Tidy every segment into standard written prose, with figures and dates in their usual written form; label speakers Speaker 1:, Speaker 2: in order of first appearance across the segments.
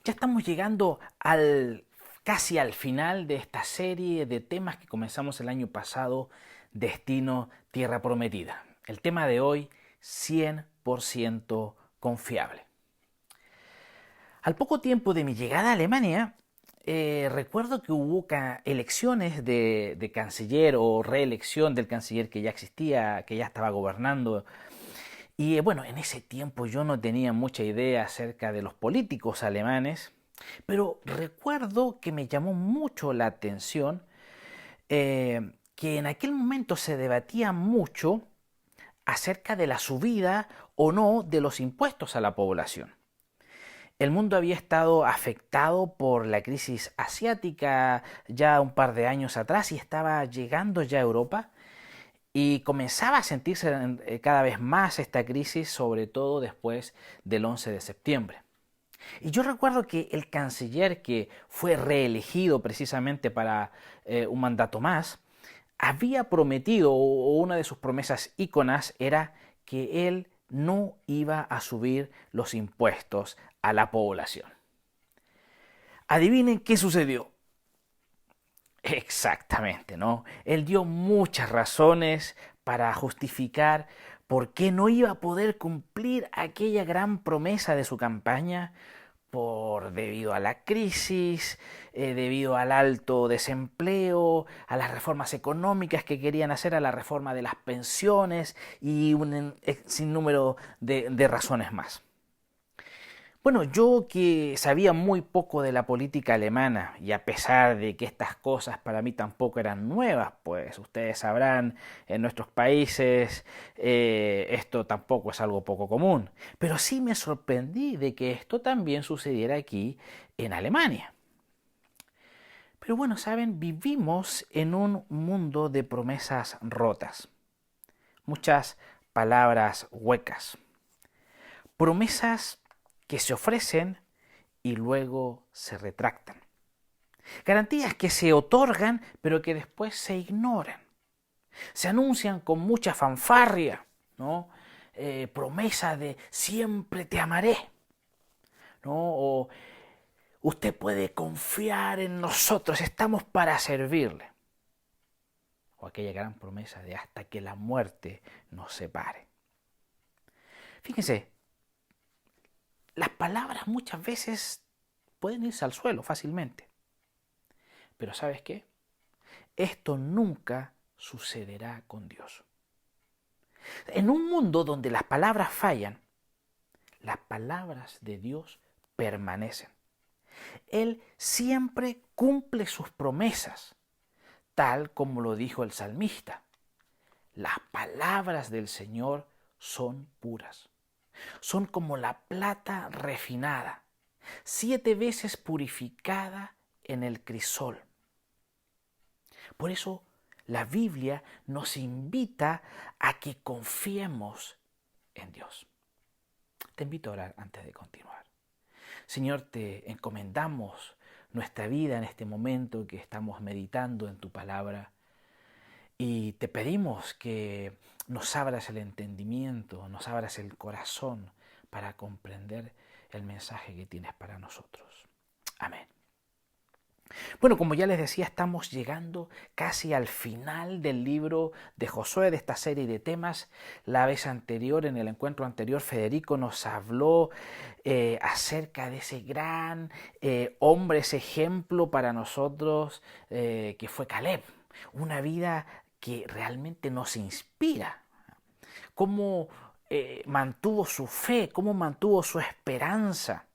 Speaker 1: Ya estamos llegando casi al final de esta serie de temas que comenzamos el año pasado, Destino Tierra Prometida. El tema de hoy, 100% confiable. Al poco tiempo de mi llegada a Alemania, recuerdo que hubo elecciones de canciller o reelección del canciller que ya existía, que ya estaba gobernando. Y bueno, en ese tiempo yo no tenía mucha idea acerca de los políticos alemanes, pero recuerdo que me llamó mucho la atención que en aquel momento se debatía mucho acerca de la subida o no de los impuestos a la población. El mundo había estado afectado por la crisis asiática ya un par de años atrás y estaba llegando ya a Europa y comenzaba a sentirse cada vez más esta crisis, sobre todo después del 11 de septiembre. Y yo recuerdo que el canciller que fue reelegido precisamente para un mandato más, había prometido, o una de sus promesas íconas era que él no iba a subir los impuestos a la población. Adivinen qué sucedió. Exactamente, ¿no? Él dio muchas razones para justificar por qué no iba a poder cumplir aquella gran promesa de su campaña debido a la crisis, debido al alto desempleo, a las reformas económicas que querían hacer, a la reforma de las pensiones y un sinnúmero de razones más. Bueno, yo que sabía muy poco de la política alemana y a pesar de que estas cosas para mí tampoco eran nuevas, pues ustedes sabrán, en nuestros países esto tampoco es algo poco común, pero sí me sorprendí de que esto también sucediera aquí en Alemania. Pero bueno, saben, vivimos en un mundo de promesas rotas, muchas palabras huecas, promesas que se ofrecen y luego se retractan. Garantías que se otorgan pero que después se ignoran. Se anuncian con mucha fanfarria, ¿no? Promesa de siempre te amaré, ¿no? O usted puede confiar en nosotros, estamos para servirle. O aquella gran promesa de hasta que la muerte nos separe. Fíjense, las palabras muchas veces pueden irse al suelo fácilmente. Pero ¿sabes qué? Esto nunca sucederá con Dios. En un mundo donde las palabras fallan, las palabras de Dios permanecen. Él siempre cumple sus promesas, tal como lo dijo el salmista. Las palabras del Señor son puras. Son como la plata refinada, 7 veces purificada en el crisol. Por eso la Biblia nos invita a que confiemos en Dios. Te invito a orar antes de continuar. Señor, te encomendamos nuestra vida en este momento que estamos meditando en tu palabra y te pedimos que nos abras el entendimiento, nos abras el corazón para comprender el mensaje que tienes para nosotros. Amén. Bueno, como ya les decía, estamos llegando casi al final del libro de Josué, de esta serie de temas. La vez anterior, en el encuentro anterior, Federico nos habló acerca de ese gran hombre, ese ejemplo para nosotros que fue Caleb. Una vida que realmente nos inspira. Cómo mantuvo su fe, cómo mantuvo su esperanza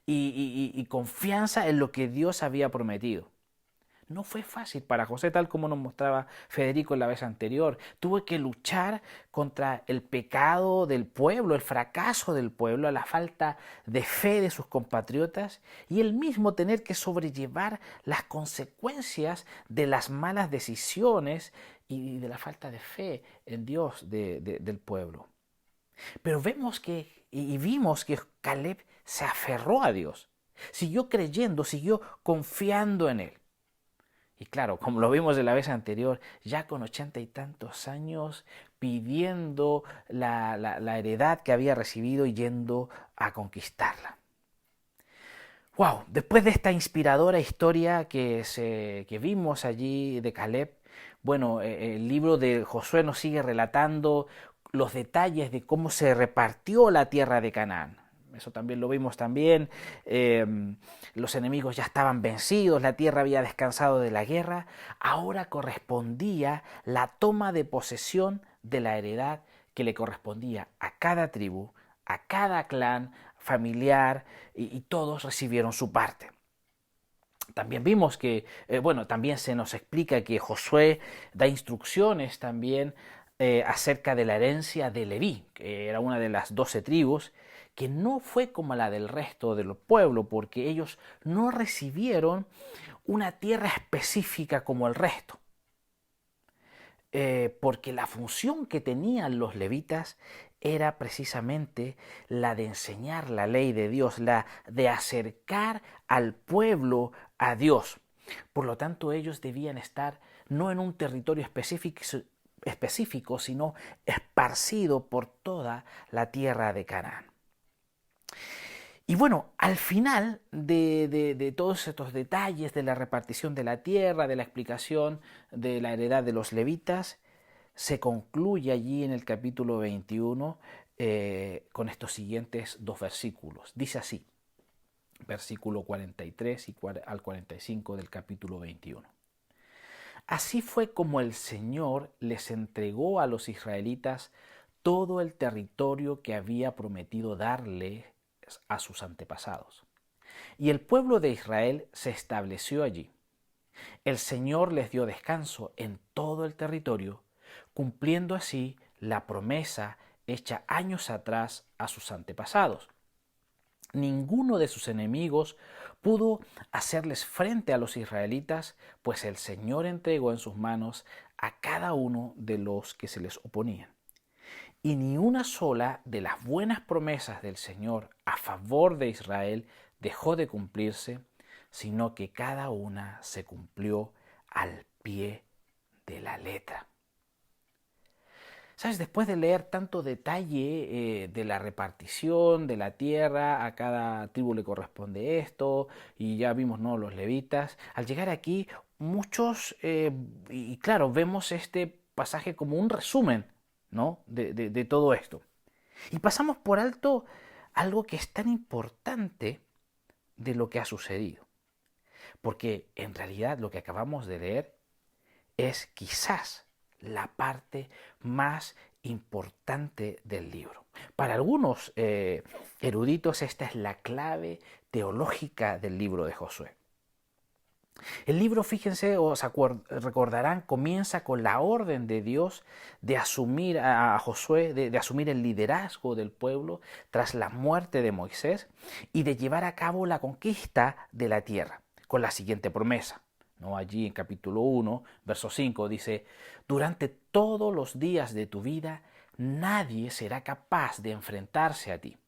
Speaker 1: y confianza en lo que Dios había prometido. No fue fácil para José, tal como nos mostraba Federico en la vez anterior. Tuvo que luchar contra el pecado del pueblo, el fracaso del pueblo, la falta de fe de sus compatriotas y él mismo tener que sobrellevar las consecuencias de las malas decisiones y de la falta de fe en Dios del pueblo. Pero vimos que Caleb se aferró a Dios, siguió creyendo, siguió confiando en él. Y claro, como lo vimos de la vez anterior, ya con 80 y tantos años, pidiendo la heredad que había recibido y yendo a conquistarla. Wow, después de esta inspiradora historia que vimos allí de Caleb, bueno, el libro de Josué nos sigue relatando los detalles de cómo se repartió la tierra de Canaán. Eso también lo vimos también. eh, los enemigos ya estaban vencidos, la tierra había descansado de la guerra. Ahora correspondía la toma de posesión de la heredad que le correspondía a cada tribu, a cada clan familiar, y todos recibieron su parte. También vimos que, bueno, también se nos explica que Josué da instrucciones también acerca de la herencia de Leví, que era una de las 12 tribus, que no fue como la del resto del pueblo, porque ellos no recibieron una tierra específica como el resto. Porque la función que tenían los levitas era precisamente la de enseñar la ley de Dios, la de acercar al pueblo a Dios. Por lo tanto, ellos debían estar no en un territorio específico, sino esparcido por toda la tierra de Canaán. Y bueno, al final de todos estos detalles de la repartición de la tierra, de la explicación de la heredad de los levitas, se concluye allí en el capítulo 21 con estos siguientes dos versículos. Dice así, versículo 43 al 45 del capítulo 21. Así fue como el Señor les entregó a los israelitas todo el territorio que había prometido darle a sus antepasados. Y el pueblo de Israel se estableció allí. El Señor les dio descanso en todo el territorio, cumpliendo así la promesa hecha años atrás a sus antepasados. Ninguno de sus enemigos pudo hacerles frente a los israelitas, pues el Señor entregó en sus manos a cada uno de los que se les oponían. Y ni una sola de las buenas promesas del Señor a favor de Israel dejó de cumplirse, sino que cada una se cumplió al pie de la letra. ¿Sabes? Después de leer tanto detalle de la repartición de la tierra, a cada tribu le corresponde esto, y ya vimos, ¿no?, los levitas, al llegar aquí, muchos, y claro, vemos este pasaje como un resumen, ¿no?, de todo esto. Y pasamos por alto algo que es tan importante de lo que ha sucedido. Porque en realidad lo que acabamos de leer es quizás la parte más importante del libro. Para algunos eruditos esta es la clave teológica del libro de Josué. El libro, fíjense, o se recordarán, comienza con la orden de Dios de asumir a Josué, de asumir el liderazgo del pueblo tras la muerte de Moisés y de llevar a cabo la conquista de la tierra, con la siguiente promesa. ¿No? Allí en capítulo 1, verso 5 dice, durante todos los días de tu vida nadie será capaz de enfrentarse a ti.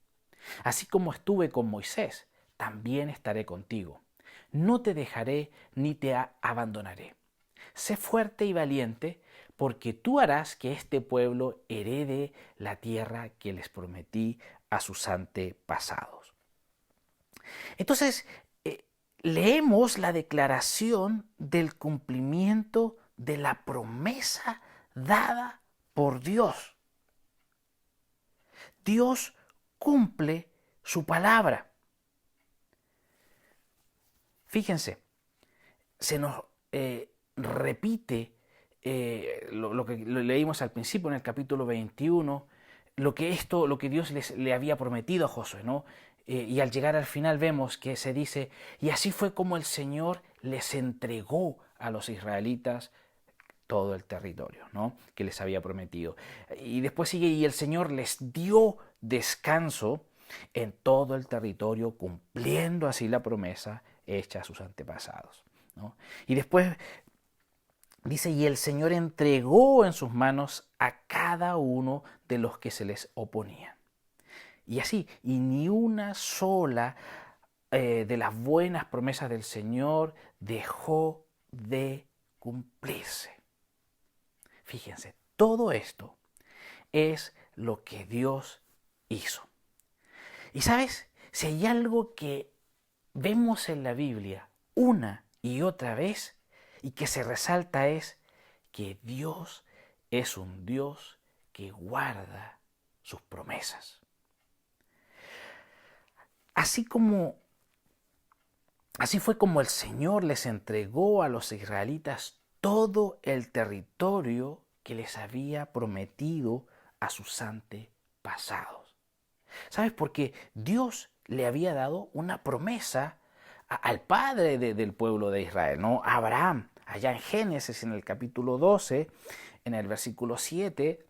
Speaker 1: Así como estuve con Moisés, también estaré contigo. No te dejaré ni te abandonaré. Sé fuerte y valiente, porque tú harás que este pueblo herede la tierra que les prometí a sus antepasados. Entonces, leemos la declaración del cumplimiento de la promesa dada por Dios. Dios cumple su palabra. Fíjense, se nos repite lo que leímos al principio en el capítulo 21, lo que Dios le había prometido a Josué, ¿no? Y al llegar al final vemos que se dice, y así fue como el Señor les entregó a los israelitas todo el territorio, ¿no?, que les había prometido. Y después sigue, y el Señor les dio descanso en todo el territorio, cumpliendo así la promesa hecha a sus antepasados, ¿no? Y después dice, y el Señor entregó en sus manos a cada uno de los que se les oponían. Y así, y ni una sola de las buenas promesas del Señor dejó de cumplirse. Fíjense, todo esto es lo que Dios hizo. Y sabes, si hay algo que vemos en la Biblia una y otra vez y que se resalta es que Dios es un Dios que guarda sus promesas. Así fue como el Señor les entregó a los israelitas todo el territorio que les había prometido a sus antepasados. ¿Sabes? Porque Dios le había dado una promesa al padre del pueblo de Israel, ¿no? Abraham. Allá en Génesis, en el capítulo 12, en el versículo 7,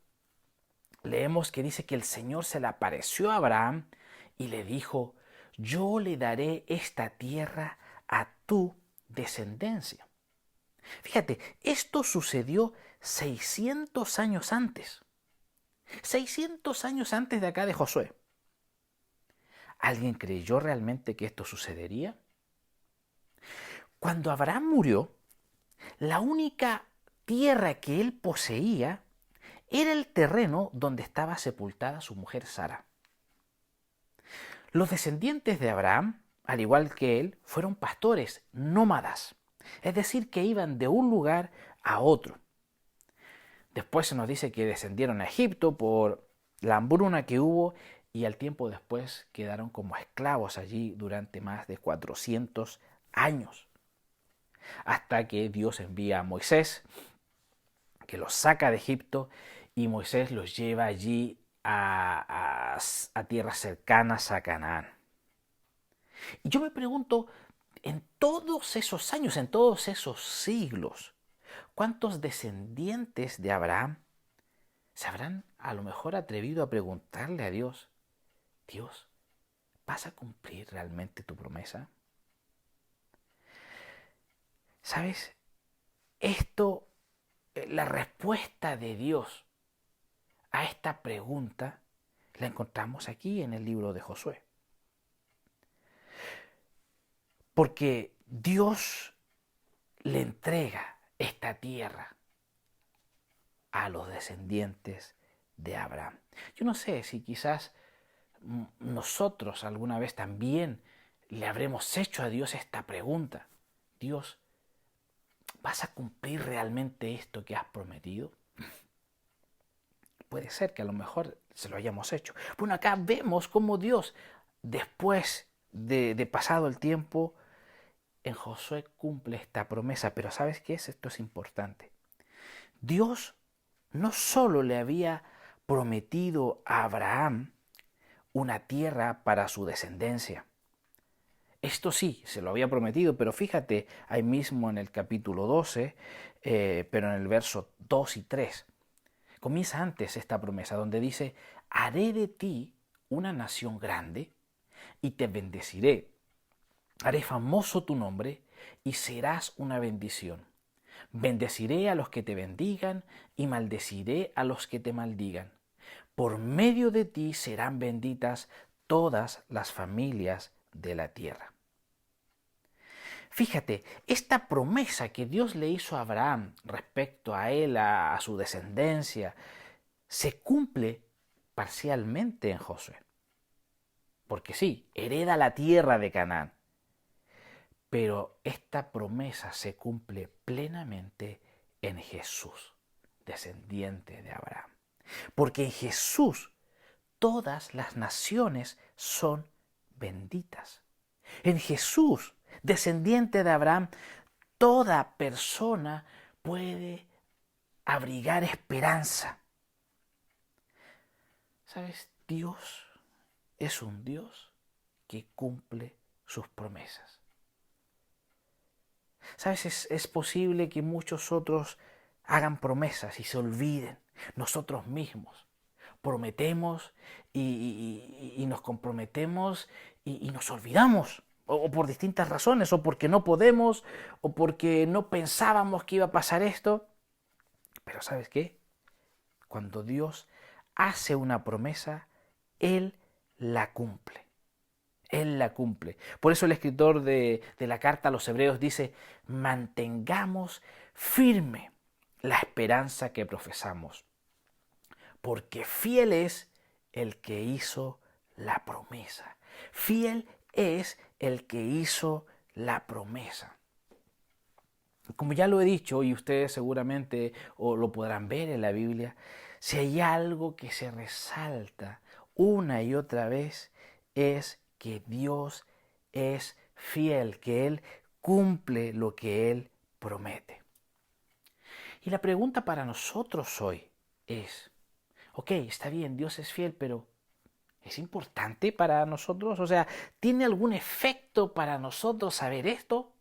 Speaker 1: leemos que dice que el Señor se le apareció a Abraham y le dijo: yo le daré esta tierra a tu descendencia. Fíjate, esto sucedió 600 años antes. 600 años antes de acá de Josué. ¿Alguien creyó realmente que esto sucedería? Cuando Abraham murió, la única tierra que él poseía era el terreno donde estaba sepultada su mujer Sara. Los descendientes de Abraham, al igual que él, fueron pastores nómadas, es decir, que iban de un lugar a otro. Después se nos dice que descendieron a Egipto por la hambruna que hubo y al tiempo después quedaron como esclavos allí durante más de 400 años. Hasta que Dios envía a Moisés, que los saca de Egipto, y Moisés los lleva allí a tierras cercanas a Canaán. Y yo me pregunto, en todos esos años, en todos esos siglos, ¿cuántos descendientes de Abraham se habrán a lo mejor atrevido a preguntarle a Dios: Dios, ¿vas a cumplir realmente tu promesa? ¿Sabes? La respuesta de Dios a esta pregunta la encontramos aquí en el libro de Josué. Porque Dios le entrega esta tierra a los descendientes de Abraham. Yo no sé si quizás nosotros alguna vez también le habremos hecho a Dios esta pregunta: Dios, ¿vas a cumplir realmente esto que has prometido? Puede ser que a lo mejor se lo hayamos hecho. Bueno, acá vemos cómo Dios, después de pasado el tiempo, en Josué cumple esta promesa. Pero ¿sabes qué es? Esto es importante. Dios no solo le había prometido a Abraham una tierra para su descendencia. Esto sí, se lo había prometido, pero fíjate ahí mismo en el capítulo 12, pero en el verso 2 y 3. Comienza antes esta promesa donde dice: haré de ti una nación grande y te bendeciré. Haré famoso tu nombre y serás una bendición. Bendeciré a los que te bendigan y maldeciré a los que te maldigan. Por medio de ti serán benditas todas las familias de la tierra. Fíjate, esta promesa que Dios le hizo a Abraham respecto a él, a su descendencia, se cumple parcialmente en Josué. Porque sí, hereda la tierra de Canaán. Pero esta promesa se cumple plenamente en Jesús, descendiente de Abraham. Porque en Jesús todas las naciones son benditas. En Jesús, descendiente de Abraham, toda persona puede abrigar esperanza. ¿Sabes? Dios es un Dios que cumple sus promesas. ¿Sabes? Es posible que muchos otros hagan promesas y se olviden. Nosotros mismos prometemos y nos comprometemos y nos olvidamos. O por distintas razones, o porque no podemos, o porque no pensábamos que iba a pasar esto. Pero ¿sabes qué? Cuando Dios hace una promesa, Él la cumple. Él la cumple. Por eso el escritor de la carta a los Hebreos dice: mantengamos firme la esperanza que profesamos, porque fiel es el que hizo la promesa. Fiel es el que hizo la promesa. Como ya lo he dicho, y ustedes seguramente o lo podrán ver en la Biblia, si hay algo que se resalta una y otra vez es que Dios es fiel, que Él cumple lo que Él promete. Y la pregunta para nosotros hoy es, ok, está bien, Dios es fiel, pero ¿es importante para nosotros? O sea, ¿tiene algún efecto para nosotros saber esto?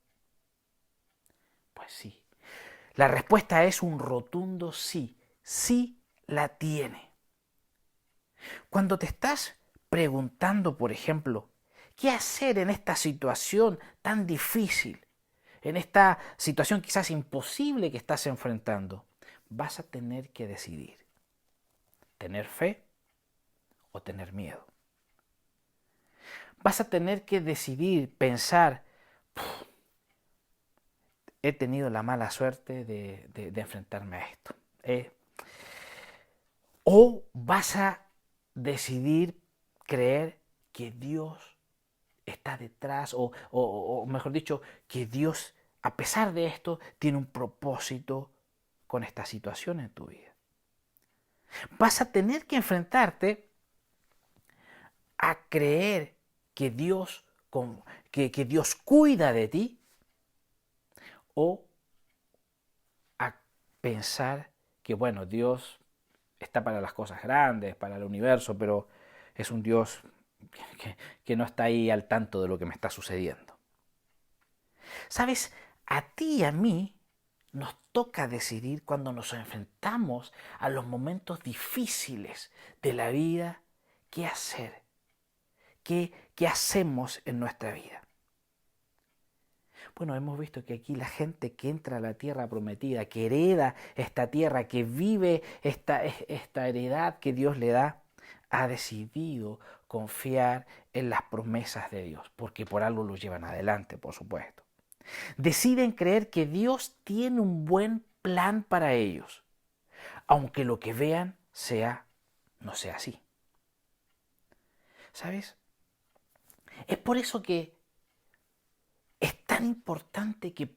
Speaker 1: Pues sí. La respuesta es un rotundo sí. Sí la tiene. Cuando te estás preguntando, por ejemplo, ¿qué hacer en esta situación tan difícil? En esta situación quizás imposible que estás enfrentando, vas a tener que decidir, ¿tener fe o tener miedo? Vas a tener que decidir, pensar, he tenido la mala suerte de enfrentarme a esto. O vas a decidir creer que Dios está detrás, o mejor dicho, que Dios, a pesar de esto, tiene un propósito con esta situación en tu vida. Vas a tener que enfrentarte a creer que Dios, que Dios cuida de ti, o a pensar que, bueno, Dios está para las cosas grandes, para el universo, pero es un Dios que no está ahí al tanto de lo que me está sucediendo. ¿Sabes? A ti y a mí nos toca decidir cuando nos enfrentamos a los momentos difíciles de la vida, qué hacer, qué hacemos en nuestra vida. Bueno, hemos visto que aquí la gente que entra a la tierra prometida, que hereda esta tierra, que vive esta heredad que Dios le da, ha decidido confiar en las promesas de Dios, porque por algo lo llevan adelante, por supuesto. Deciden creer que Dios tiene un buen plan para ellos, aunque lo que vean no sea así. ¿Sabes? Es por eso que es tan importante que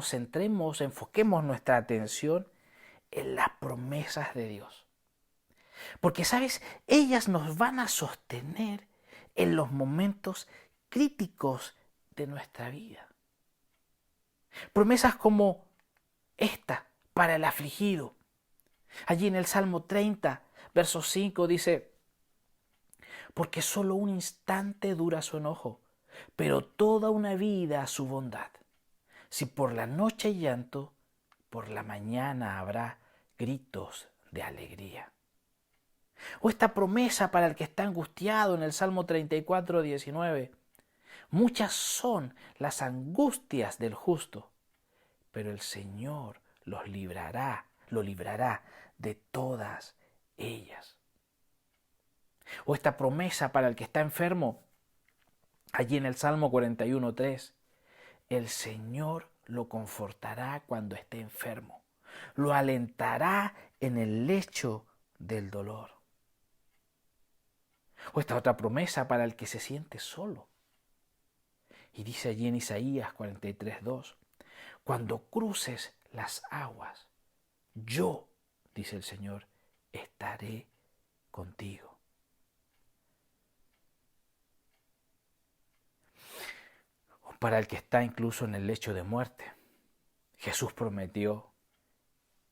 Speaker 1: centremos, enfoquemos nuestra atención en las promesas de Dios. Porque, ¿sabes? Ellas nos van a sostener en los momentos críticos de nuestra vida. Promesas como esta para el afligido. Allí en el Salmo 30, verso 5 dice, porque solo un instante dura su enojo, pero toda una vida su bondad. Si por la noche hay llanto, por la mañana habrá gritos de alegría. O esta promesa para el que está angustiado en el Salmo 34, 19. Muchas son las angustias del justo, pero el Señor lo librará de todas ellas. O esta promesa para el que está enfermo, allí en el Salmo 41, 3. El Señor lo confortará cuando esté enfermo, lo alentará en el lecho del dolor. O esta otra promesa para el que se siente solo. Y dice allí en Isaías 43, 2, cuando cruces las aguas, yo, dice el Señor, estaré contigo. O para el que está incluso en el lecho de muerte, Jesús prometió,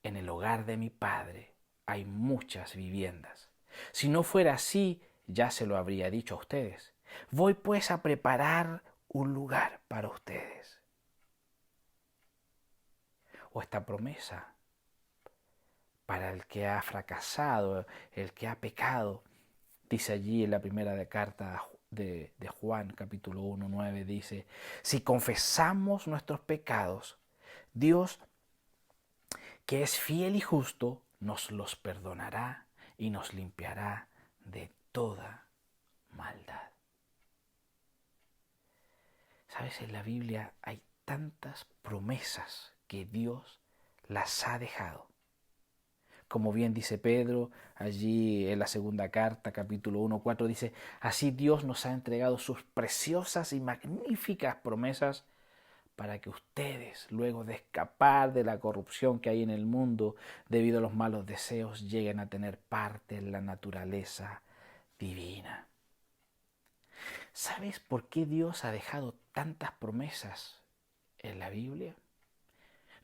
Speaker 1: en el hogar de mi Padre hay muchas viviendas. Si no fuera así, ya se lo habría dicho a ustedes. Voy pues a preparar un lugar para ustedes. O esta promesa para el que ha fracasado, el que ha pecado. Dice allí en la primera carta de Juan, capítulo 1, 9, dice, si confesamos nuestros pecados, Dios, que es fiel y justo, nos los perdonará y nos limpiará de toda maldad. ¿Sabes? En la Biblia hay tantas promesas que Dios las ha dejado. Como bien dice Pedro, allí en la segunda carta, capítulo 1:4, dice, así Dios nos ha entregado sus preciosas y magníficas promesas para que ustedes, luego de escapar de la corrupción que hay en el mundo debido a los malos deseos, lleguen a tener parte en la naturaleza divina. ¿Sabes por qué Dios ha dejado tantas promesas en la Biblia?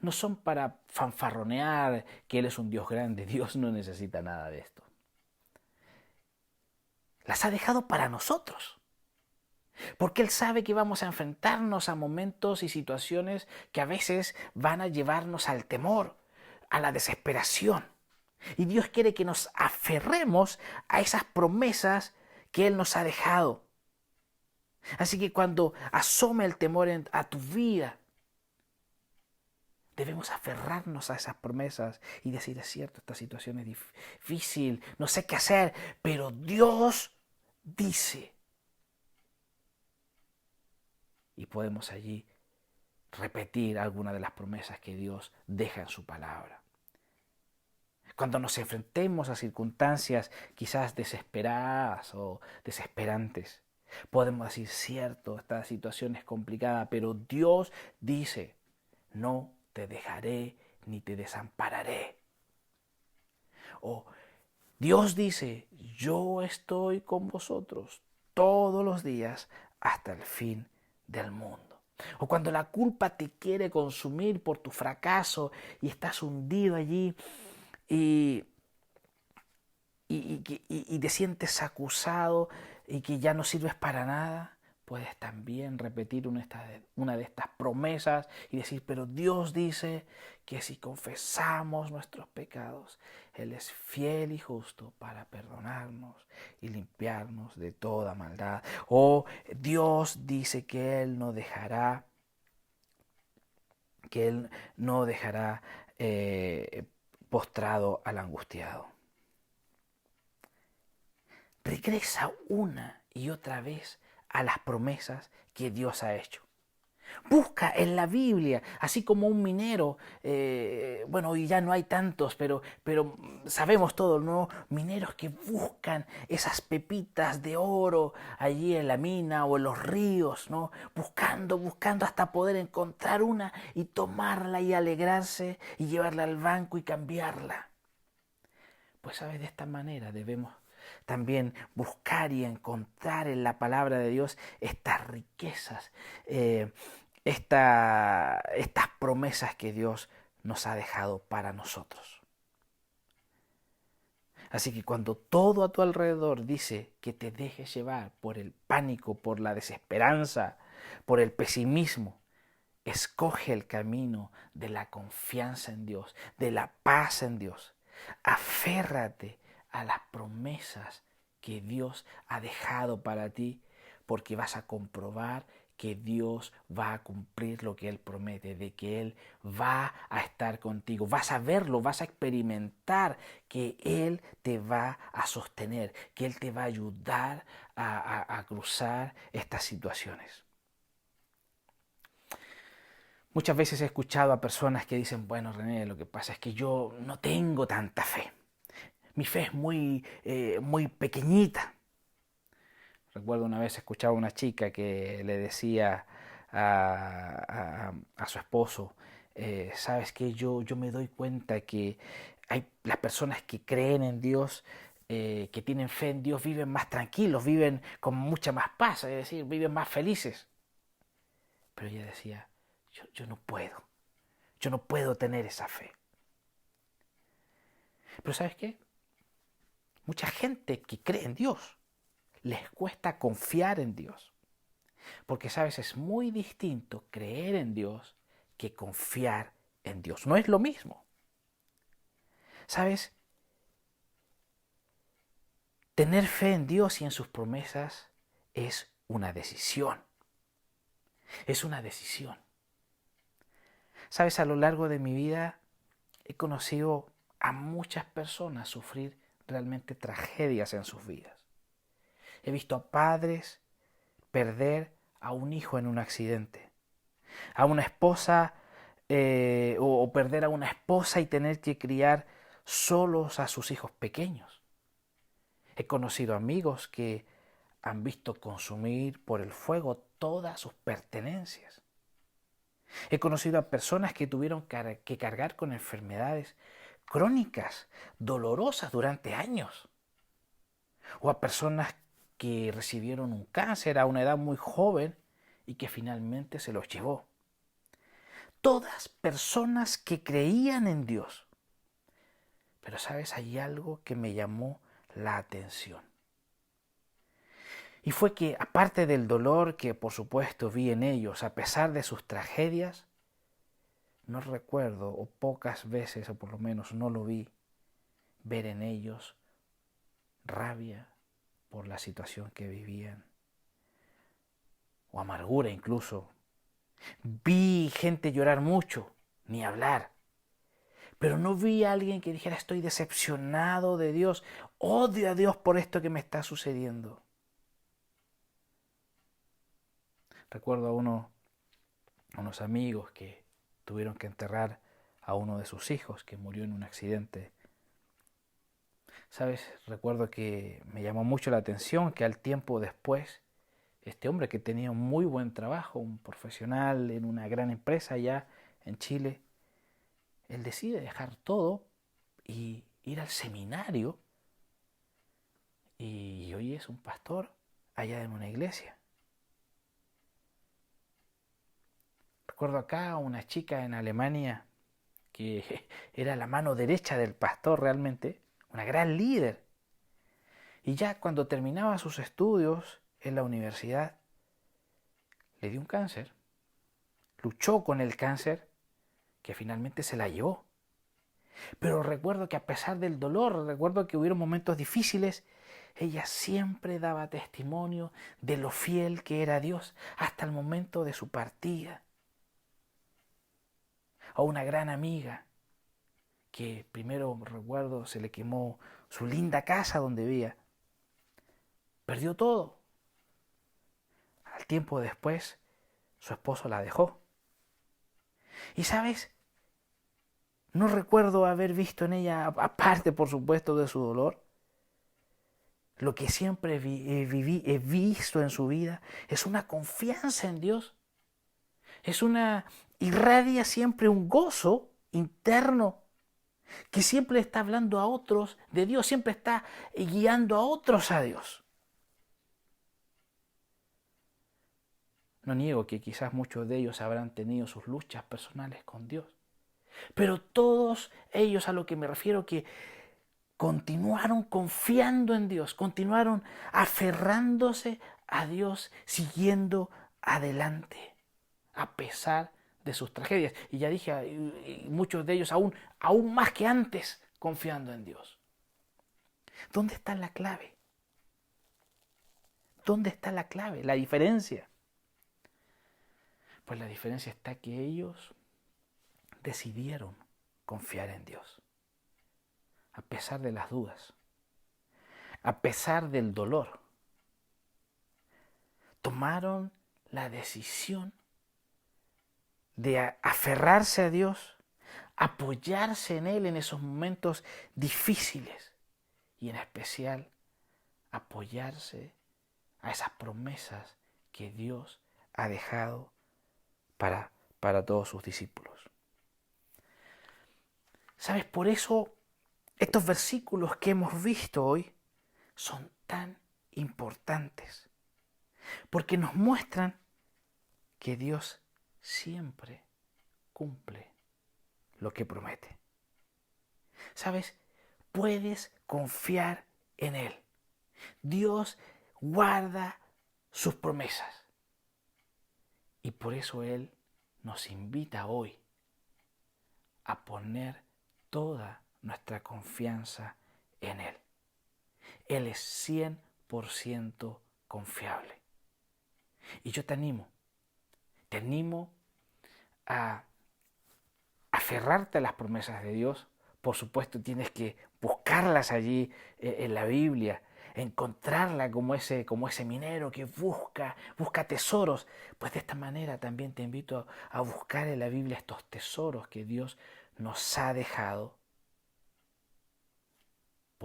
Speaker 1: No son para fanfarronear que Él es un Dios grande. Dios no necesita nada de esto. Las ha dejado para nosotros. Porque Él sabe que vamos a enfrentarnos a momentos y situaciones que a veces van a llevarnos al temor, a la desesperación. Y Dios quiere que nos aferremos a esas promesas que Él nos ha dejado. Así que cuando asome el temor a tu vida, debemos aferrarnos a esas promesas y decir, es cierto, esta situación es difícil, no sé qué hacer, pero Dios dice. Y podemos allí repetir algunas de las promesas que Dios deja en su palabra. Cuando nos enfrentemos a circunstancias quizás desesperadas o desesperantes, podemos decir, cierto, esta situación es complicada, pero Dios dice, no te dejaré ni te desampararé. O Dios dice, yo estoy con vosotros todos los días hasta el fin del mundo. O cuando la culpa te quiere consumir por tu fracaso y estás hundido allí y, y te sientes acusado y que ya no sirves para nada, puedes también repetir una de estas promesas y decir, pero Dios dice que si confesamos nuestros pecados, Él es fiel y justo para perdonarnos y limpiarnos de toda maldad. O Dios dice que Él no dejará, postrado al angustiado. Regresa una y otra vez a las promesas que Dios ha hecho. Busca en la Biblia, así como un minero, bueno, y ya no hay tantos, pero sabemos todo, ¿no? Mineros que buscan esas pepitas de oro allí en la mina o en los ríos, ¿no? Buscando hasta poder encontrar una y tomarla y alegrarse y llevarla al banco y cambiarla. Pues sabes, de esta manera debemos también buscar y encontrar en la palabra de Dios estas riquezas, estas promesas que Dios nos ha dejado para nosotros. Así que cuando todo a tu alrededor dice que te dejes llevar por el pánico, por la desesperanza, por el pesimismo, escoge el camino de la confianza en Dios, de la paz en Dios. Aférrate a las promesas que Dios ha dejado para ti, porque vas a comprobar que Dios va a cumplir lo que Él promete, de que Él va a estar contigo. Vas a verlo, vas a experimentar que Él te va a sostener, que Él te va a ayudar a cruzar estas situaciones. Muchas veces he escuchado a personas que dicen, bueno, René, lo que pasa es que yo no tengo tanta fe. Mi fe es muy pequeñita. Recuerdo una vez escuchaba a una chica que le decía a su esposo, sabes que yo me doy cuenta que hay las personas que creen en Dios, que tienen fe en Dios, viven más tranquilos, viven con mucha más paz, es decir, viven más felices. Pero ella decía, yo no puedo. Yo no puedo tener esa fe. Pero ¿sabes qué? Mucha gente que cree en Dios les cuesta confiar en Dios. Porque, ¿sabes? Es muy distinto creer en Dios que confiar en Dios. No es lo mismo. ¿Sabes? Tener fe en Dios y en sus promesas es una decisión. Es una decisión. ¿Sabes? A lo largo de mi vida he conocido a muchas personas sufrir realmente tragedias en sus vidas. He visto a padres perder a un hijo en un accidente, a una esposa o perder a una esposa y tener que criar solos a sus hijos pequeños. He conocido amigos que han visto consumir por el fuego todas sus pertenencias. He conocido a personas que tuvieron que cargar con enfermedades crónicas, dolorosas durante años. O a personas que recibieron un cáncer a una edad muy joven y que finalmente se los llevó. Todas personas que creían en Dios. Pero sabes, hay algo que me llamó la atención. Y fue que, aparte del dolor que por supuesto vi en ellos, a pesar de sus tragedias, no recuerdo, o pocas veces, o por lo menos no lo vi, ver en ellos rabia por la situación que vivían, o amargura incluso. Vi gente llorar mucho, ni hablar, pero no vi a alguien que dijera estoy decepcionado de Dios, odio a Dios por esto que me está sucediendo. Recuerdo a unos amigos que tuvieron que enterrar a uno de sus hijos que murió en un accidente. ¿Sabes? Recuerdo que me llamó mucho la atención que al tiempo después, este hombre que tenía un muy buen trabajo, un profesional en una gran empresa allá en Chile, él decide dejar todo y ir al seminario y hoy es un pastor allá en una iglesia. Recuerdo acá a una chica en Alemania que era la mano derecha del pastor realmente, una gran líder. Y ya cuando terminaba sus estudios en la universidad, le dio un cáncer, luchó con el cáncer, que finalmente se la llevó. Pero recuerdo que a pesar del dolor, recuerdo que hubieron momentos difíciles, ella siempre daba testimonio de lo fiel que era Dios hasta el momento de su partida. A una gran amiga que primero recuerdo se le quemó su linda casa donde vivía. Perdió todo. Al tiempo después, su esposo la dejó. Y sabes, no recuerdo haber visto en ella, aparte por supuesto de su dolor, lo que siempre he visto en su vida es una confianza en Dios. Irradia siempre un gozo interno que siempre está hablando a otros de Dios, siempre está guiando a otros a Dios. No niego que quizás muchos de ellos habrán tenido sus luchas personales con Dios, pero todos ellos, a lo que me refiero, que continuaron confiando en Dios, continuaron aferrándose a Dios, siguiendo adelante, a pesar de sus tragedias. Y ya dije, muchos de ellos aún más que antes, confiando en Dios. ¿Dónde está la clave? ¿Dónde está la clave? La diferencia. Pues la diferencia está que ellos decidieron confiar en Dios, a pesar de las dudas, a pesar del dolor. Tomaron la decisión de aferrarse a Dios, apoyarse en Él en esos momentos difíciles y en especial apoyarse a esas promesas que Dios ha dejado para todos sus discípulos. ¿Sabes? Por eso estos versículos que hemos visto hoy son tan importantes, porque nos muestran que Dios siempre cumple lo que promete. ¿Sabes? Puedes confiar en Él. Dios guarda sus promesas. Y por eso Él nos invita hoy a poner toda nuestra confianza en Él. Él es 100% confiable. Y yo te animo a aferrarte a las promesas de Dios. Por supuesto tienes que buscarlas allí en la Biblia, encontrarla como ese minero que busca tesoros. Pues de esta manera también te invito a buscar en la Biblia estos tesoros que Dios nos ha dejado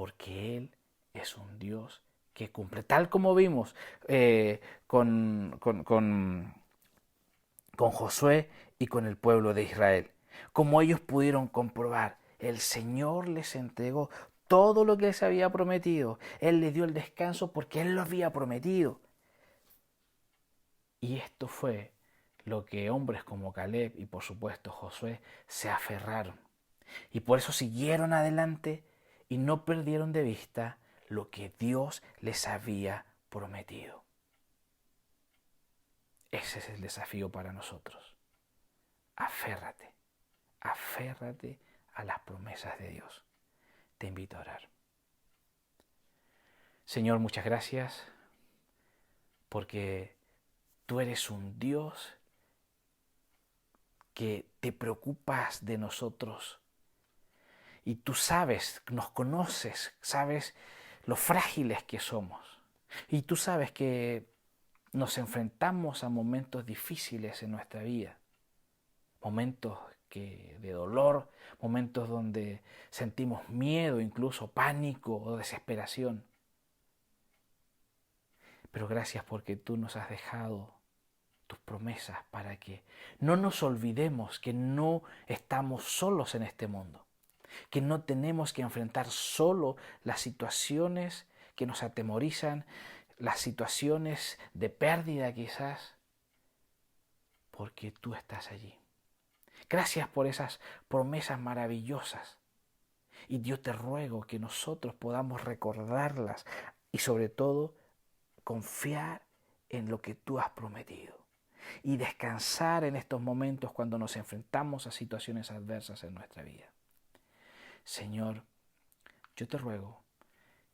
Speaker 1: porque Él es un Dios que cumple, tal como vimos con Josué y con el pueblo de Israel. Como ellos pudieron comprobar, el Señor les entregó todo lo que les había prometido. Él les dio el descanso porque Él lo había prometido. Y esto fue lo que hombres como Caleb y por supuesto Josué se aferraron. Y por eso siguieron adelante y no perdieron de vista lo que Dios les había prometido. Ese es el desafío para nosotros. Aférrate, aférrate a las promesas de Dios. Te invito a orar. Señor, muchas gracias porque tú eres un Dios que te preocupas de nosotros y tú sabes, nos conoces, sabes lo frágiles que somos y tú sabes que nos enfrentamos a momentos difíciles en nuestra vida, momentos de dolor, momentos donde sentimos miedo, incluso pánico o desesperación. Pero gracias porque tú nos has dejado tus promesas para que no nos olvidemos que no estamos solos en este mundo, que no tenemos que enfrentar solo las situaciones que nos atemorizan, las situaciones de pérdida quizás, porque tú estás allí. Gracias por esas promesas maravillosas. Y yo te ruego que nosotros podamos recordarlas y sobre todo confiar en lo que tú has prometido y descansar en estos momentos cuando nos enfrentamos a situaciones adversas en nuestra vida. Señor, yo te ruego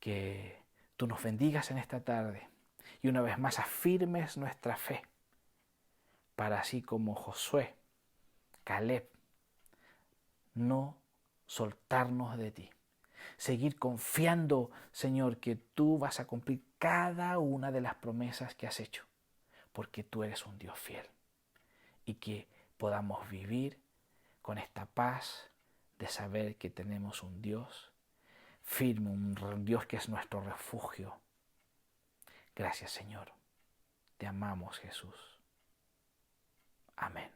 Speaker 1: que tú nos bendigas en esta tarde y una vez más afirmes nuestra fe para así como Josué, Caleb, no soltarnos de ti. Seguir confiando, Señor, que tú vas a cumplir cada una de las promesas que has hecho, porque tú eres un Dios fiel. Y que podamos vivir con esta paz de saber que tenemos un Dios firme, un Dios que es nuestro refugio. Gracias, Señor. Te amamos, Jesús. Amén.